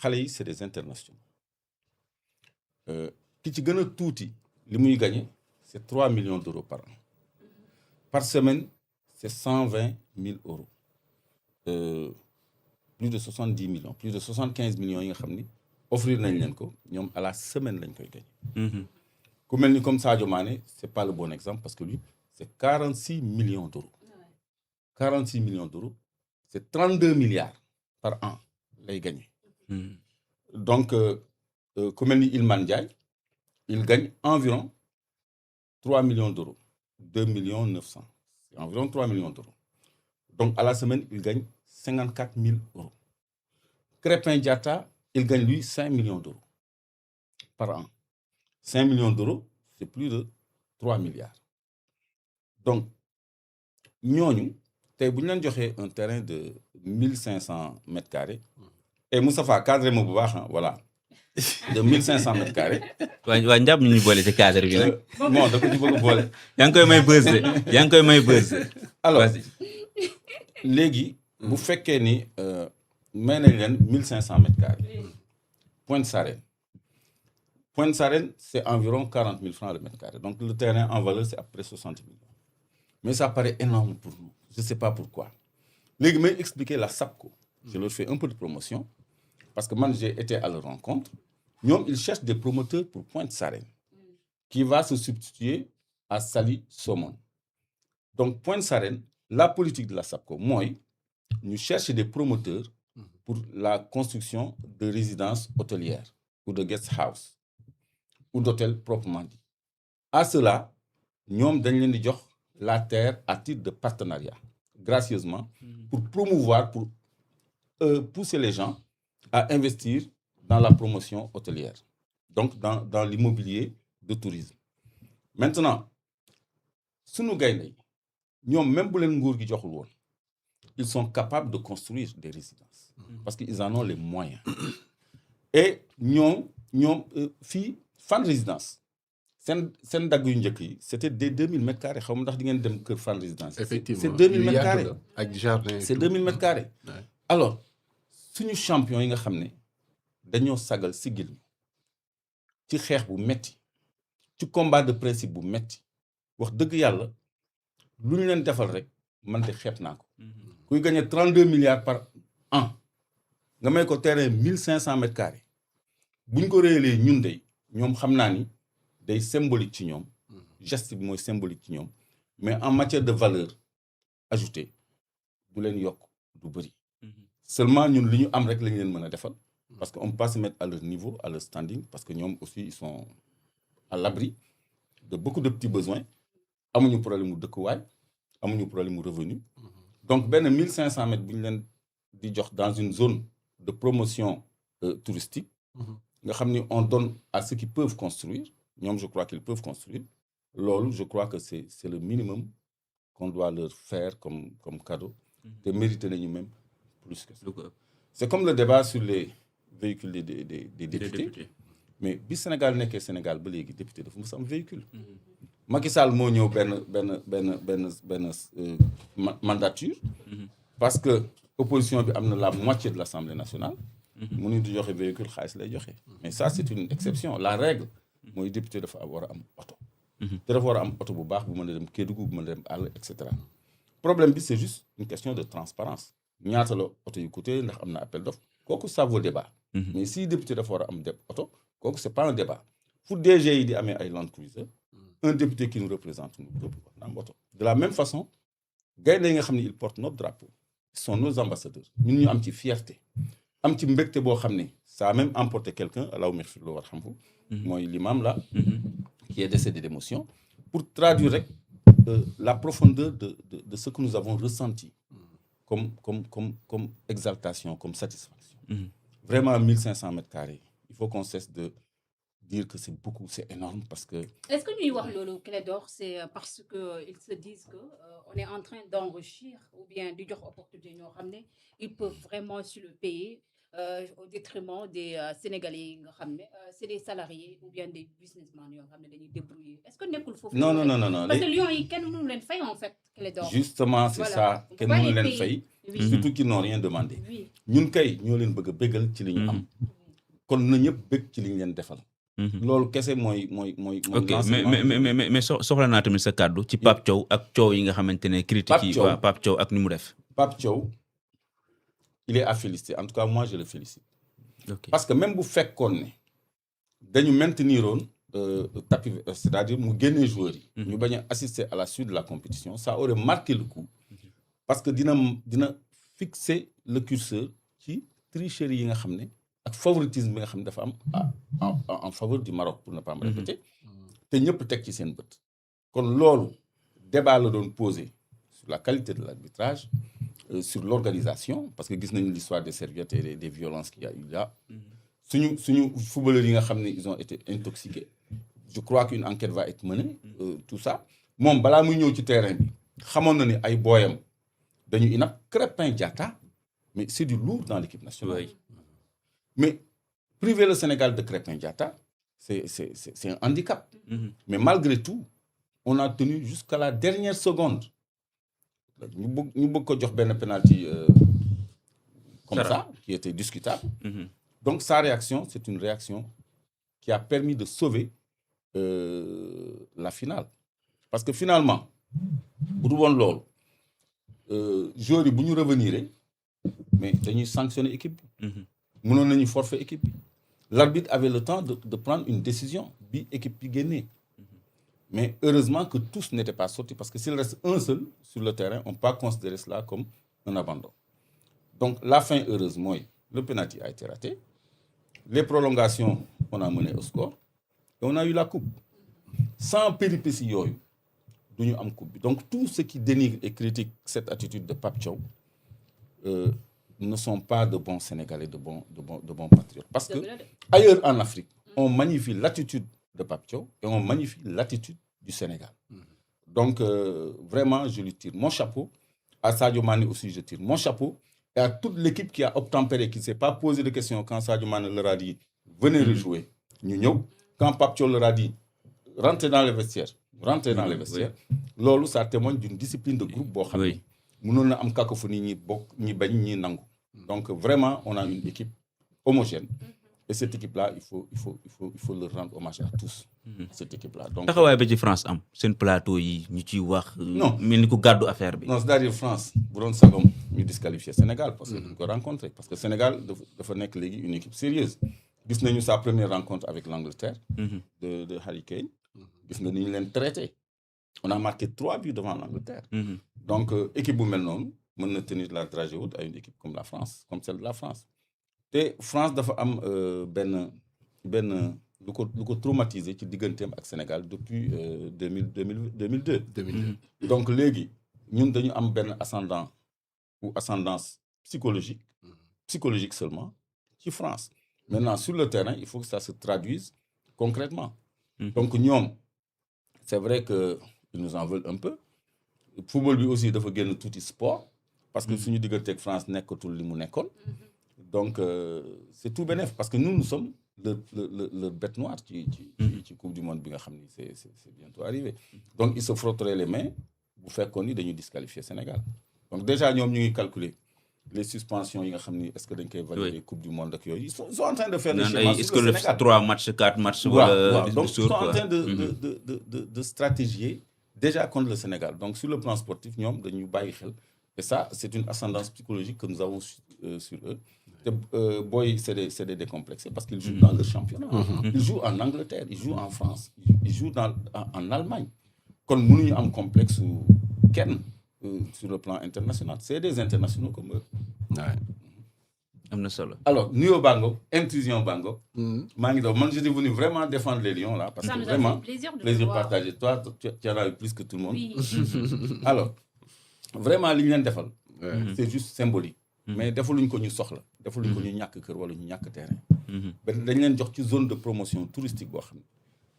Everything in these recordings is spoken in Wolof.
xale yi c'est des internationaux ki ci gën a tuuti li muy gagné c'est 3 millions d'euros par an par semaine c'est 120 000 euros plus de 70 millions plus de 75 millions yi nga xam ni offrir nañ leen ko ñoom à la semaine lañ koy gagné. ku mel ni comme Sadio Mané c'est pas le bon exemple parce que lui c'est 46 millions d'euros 46 millions d'euros c'est 32 milliards par an lay gagné. Donc ku mel ni Iliman Ndiaye il gagne environ 3 millions d'euros 2 millions 900 c'est environ 3 millions d'euros donc à la semaine il gagne 54 000 euros. Crépin Diatta il gagne lui 5 millions d'euros par an 5 millions d'euros c'est plus de 3 milliards donc ñooñu tey bu ñu leen joxee un terrain de 1500 mètres carrés et Moustapha cadré ma bu baax voilà de 1500 mètres carrés. waa njàpp ñu boole ci cadre bi nag. bon da ko ci bëgg a boole. yaa ngi koy may buzz alors léegi bu fekkee ni may nañ leen 1500 mètres carrés Pointe Sarène c'est environ 40 000 francs le mètre carré donc le terrain en valeur c'est à peu près 60 millions mais ça paraît énorme pour nous je sais pas pourquoi léegi may expliquer la SAPCO je leur fais un peu de promotion parce que man j'ai été à leur rencontre ñoom ils cherchent des promoteurs pour Pointe Sarène qui va se substituer à Saly Somone donc Pointe Sarène la politique de la SAPCO mooy ñu chercher des promoteurs pour la construction de résidences hôtelières ou de guest house ou d'hôtels proprement dit à cela ñoom dañ leen di jox la terre à titre de partenariat gracieusement pour promouvoir pour pousser les gens à investir dans la promotion hôtelière donc dans l'immobilier de tourisme maintenant sunu gaynde yi ñoom même bu leen nguur gi joxul woon ils sont capables de construire des résidences parce qu'ils en ont les moyens et ñoom fii Fann Résidence seen dagg yu njëkk yi c'était des 2000 mètres carrés xaw ma ndax di ngeen dem kër Fann Résidence. effectivement c'est 2000 mètres carrés ak jardin c'est 2000 mètres carrés. alors suñu champion yi nga xam ne dañoo sagal sigil ci xeex bu metti ci combat de principe bu metti wax dëgg yàlla lu ñu leen defal rek man de xeeb naa ko. kuy gagner 32 milliards par an nga may ko terrain 1500 mètres carrés bu ñu ko réyalee ñun de ñoom xam naa ni day symbolique ci ñoom geste bi mooy symbolique ci ñoom mais en matière de valeur ajoutée du leen yokk du bëri. seulement ñun li ñu am rek lañ leen mën a defal parce que on peut pas se mettre à leur niveau à leur standing parce que ñoom aussi ils sont à l'abri de beaucoup de petits besoins amuñu problème mu dëkkuwaay amuñu problème mu revenu donc benn 1500 mètres bu ñu leen di jox dans une zone de promotion touristique nga xam ni on donne à ceux qui peuvent construire ñoom je crois qu'ils peuvent construire loolu je crois que c'est le minimum qu'on doit leur faire comme cadeau te mériter nañu même plus que ça. C'est comme le débat sur les véhicules des députés mais bi Sénégal nekkee Sénégal ba léegi député dafa mës am véhicule Macky Sall moo ñëw benn mandature parce que opposition bi am na la moitié de l'Assemblée nationale mënuñu di joxe véhicule xaalis lay joxe mais ça c'est une exception la règle mooy député dafa war a am oto te dafa war a am oto bu baax bu mën a dem Kédougou bu mën a dem àll et cetera problème bi c'est juste une question de transparence ñaata la oto yu coûté ndax am na appel d'offre kooku ça vaut débat mais si député dafa war a am oto kooku c'est pas un débat fu DG yi di amee ay Land Cruiser un député qui nous représente nous peuple war na am oto de la même façon gaynde yi nga xam ne ils portent notre drapeau ils sont nos ambassadeurs ñun ñu am ci fierté am ci mbégte boo xam ne ça a même emporté quelqu'un Allahumma ighfir lahu warhamhu mooy l'imam là qui est décédé d'émotion pour traduire rek la profondeur de ce que nous avons ressenti comme exaltation comme satisfaction vraiment 1500 mètres carrés il faut qu'on cesse de dire que c'est beaucoup c'est énorme parce que est-ce que ñuy wax loolu Clédor c'est parce que ils se disent que on est en train d'enrichir ou bien di jox opportunité ñoo xam ne ils peuvent vraiment se le payer au détriment des Sénégalais yi nga xam ne c'est des salariés ou bien des businessmen yoo xam ne dañuy débrouiller est-ce que nekkul foofu. non non non non non parce que Lions yi kenn mënu leen fay en fait. justement c'est ça kenn mënu leen fay. oui surtout qu'ils n'ont rien demandé. oui ñun kay ñoo leen bëgg a bégal ci li ñu am. kon na ñëpp bég ci li ñu leen defal. loolu kese mooy. ok mais soxla naa tamit sa kàddu ci Pape Thiaw ak coow yi nga xamante ne critique yi waa Pape Thiaw ak ni mu def. Pape Thiaw il est à féliciter en tout cas moi je le félicite. ok parce que même bu fekkoon ne dañu maintenir woon tapis c'est-à-dire mu génnee joueurs yi. ñu bañ a assister à la suite de la compétition ça aurait marqué le coup. parce que dina fixer le curseur ci tricherie yi nga xam ne ak favoritisme bi nga xam ne dafa am en faveur du Maroc pour ne pas me répéter. te ñëpp teg ci seen bët. kon loolu débat la doon posé sur la qualité de l'arbitrage sur l'organisation parce que gis nañu l'histoire des serviettes et des violences qu'il y a eu là. suñu footballeurs yi nga xam ne ils ont été intoxiqués je crois qu'une enquête va être menée tout ça moom balaa muy ñëw ci terrain bi xamoon na ni ay booyam dañu inap Crépin Diatta mais c'est du lourd dans l'équipe nationale. Oui. Mais priver le Sénégal de Crépin Diatta c'est un handicap. Mais malgré tout on a tenu jusqu'à la dernière seconde ñu bëgg ko jox benn penalty comme ça qui était discutable. Donc sa réaction c'est une réaction qui a permis de sauver la finale parce que finalement bu du woon loolu joueurs yi bu ñu revenir mais dañuy sanctionner équipe bi mënoon nañu forfait équipe bi l'arbitre avait le temps de prendre une décision bi équipe bi génnee mais heureusement que tous n'étaient pas sortis parce que s'il reste un seul sur le terrain on peut pas considérer cela comme un abandon donc la fin heureuse mooy le penalty a été raté les prolongations on a mené au score et on a eu la coupe sans péripéties yooyu du ñu am coupe bi donc tous ceux qui dénigrent et critiquent cette attitude de Pape Thiaw ne sont pas de bons Sénégalais de bons patriotes parce que ailleurs en Afrique on magnifie l'attitude de Pape Thiaw et on magnifie l'attitude du Sénégal donc vraiment je lui tire mon chapeau à Sadio Mané aussi je tire mon chapeau et à toute l'équipe qui a obtempéré qui ne s'est pas posé de questions quand Sadio Mané leur a dit venez rejouer ñu ñëw quand Pape Thiaw leur a dit rentrez dans les vestiaires loolu ça témoigne d'une discipline de groupe boo xam ne mënoon na am cacophonie ñi bokk ñi bañ ñi nangu donc vraiment on a une équipe homogène et cette équipe là il faut leur rendre hommage à tous cette équipe là donc taxawaay ba ci France am seen plateau yi ñu ciy wax non mel ni ko gàddu affaire bi non c'est-à-dire France bu doon sagom ñu disqualifier Sénégal parce que duñ ko rencontrer parce que Sénégal dafa nekk léegi une équipe sérieuse gis nañu sa première rencontre avec l'Angleterre de Harry Kane gis nga ni ñu leen traité on a marqué 3 buts devant l'Angleterre donc équipe bu mel noonu mën na tenir la dragée haute à une équipe comme la France comme celle de la France te France dafa am benn lu ko traumatisé ci digganteem ak Sénégal depuis 2002 donc léegi ñun dañu am benn ascendant ou ascendance psychologique seulement ci France maintenant sur le terrain il faut que ça se traduise concrètement donc ñoom c'est vrai que ils nous en veulent un peu football bi aussi dafa génn tuuti sport parce que suñu digganteeg France nekkatul li mu nekkoon donc c'est tout bénef parce que nous sommes le bête noire ci coupe du monde bi nga xam ni c'est bientôt arrivé donc ils se frotteraient les mains bu fekkoon ni dañu disqualifier Sénégal donc déjà ñoom ñu ngi calculer les suspensions yi nga xam ni est-ce que dañ koy valider coupe du monde ak yooyu ils sont en train de faire le schéma est-ce que le 3 matchs 4 matchs wala donc ils sont en train de stratégier déjà contre le Sénégal donc sur le plan sportif ñoom dañu bàyyi xel et ça c'est une ascendance psychologique que nous avons sur eux te booy c'est des décomplexés parce qu'ils jouent dans leur championnat ils jouent en Angleterre ils jouent en France ils jouent en Allemagne kon mënuñu am complexe kenn sur le plan international c'est des internationaux comme eux am na solo alors nuyoo bango intrusion bango maa ngi doon man j'étais venu vraiment défendre les Lions là parce que vraiment plaisir partagé toi tu en as eu plus que tout le monde alors vraiment li ñu leen defal c'est juste symbolique mais defaluñ ko ñu soxla defaluñ ko ñu ñàkk kër wala ñu ñàkk terrain dañ leen jox ci zone de promotion touristique boo xam ne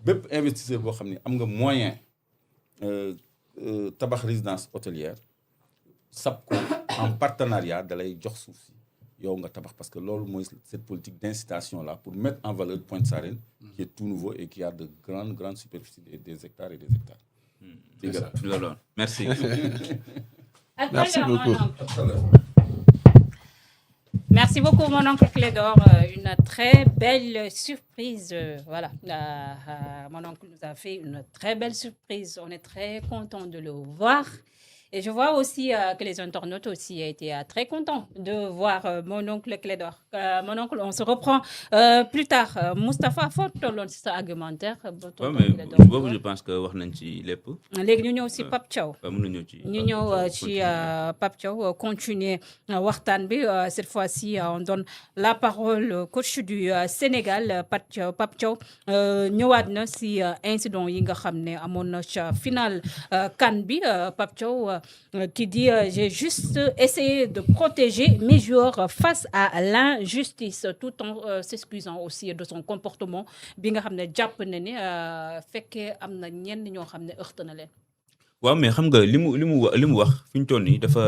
bépp investisseur boo xam ne am nga moyen tabax résidence hôtelière sab ko en partenariat da lay jox suuf si yow nga tabax parce que loolu mooy cette politique d'incitation là pour mettre en valeur Pointe Sarène qui est tout nouveau et qui a de grandes superficies des hectares et des hectares. Merci. Merci beaucoup. Merci beaucoup, mon oncle Clédor. Une très belle surprise. Voilà, mon oncle nous a fait une très belle surprise. On est très content de le voir. Et je vois aussi que les internautes aussi étaient très contents de voir mon oncle Clédor. Mon oncle, on se reprend plus tard. Moustapha, faut tolloon ci sa argumentaire. boobu je pense que wax nañ ci lépp. léegi ñu ñëw ci Pape Thiaw. ñu ñëw ci Pape Thiaw continuer waxtaan bi cette fois-ci on donne la parole au coach du Sénégal Pape Thiaw ñëwaat na ci incident yi nga xam ne amoon na ca finale CAN bi Pape Thiaw qui dit j'ai juste essayé de protéger mes joueurs face à l'injustice tout en s'excusant aussi de son comportement bi nga xam ne jàpp na ne fekkee am na ñenn ñoo xam ne heurte na leen. waaw mais xam nga li mu wax fi ñu toll nii dafa